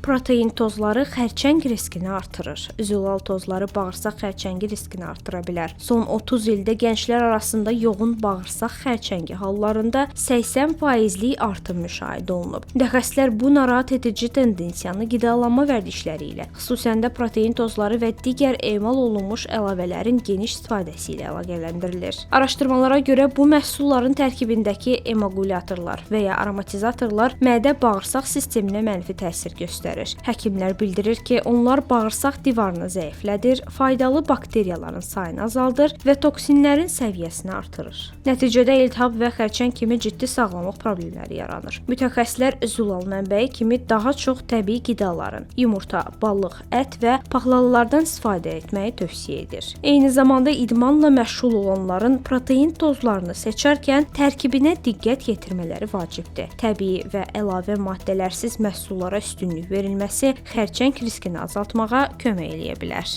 protein tozları xərçəng riskini artırır. Zülal tozları bağırsaq xərçəngi riskini artıra bilər. Son 30 ildə gənclər arasında yoğun bağırsaq xərçəngi hallarında 80%lik artım müşahidə olunub. Mütəxəssislər bu narahat edici tendensiyanı qidalanma vərdişləri ilə, xüsusən də protein tozları və digər emal olunmuş əlavələrin geniş istifadəsi ilə əlaqələndirilir. Araşdırmalara görə bu məhsulların tərkibindəki emulqatorlar və ya aromatizatorlar mədə-bağırsaq sisteminə mənfi təsir göstərir. Həkimlər bildirir ki, onlar bağırsaq divarını zəiflədir, faydalı bakteriyaların sayını azaldır və toksinlərin səviyyəsini artırır. Nəticədə iltihab və xərçəng kimi ciddi sağlamlıq problemləri yaranır. Mütəxəssislər zülal mənbəyi kimi daha çox təbii qidaların, yumurta, balıq, ət və paxlalılardan istifadə etməyi tövsiyə edir. Eyni zamanda idmanla məşğul olanların protein tozlarını seçərkən tərkibinə diqqət yetirmələri vacibdir. Təbii və əlavə maddələrsiz məhsullara üstünlük verilməsi xərçəng riskini azaltmağa kömək eləyə bilər.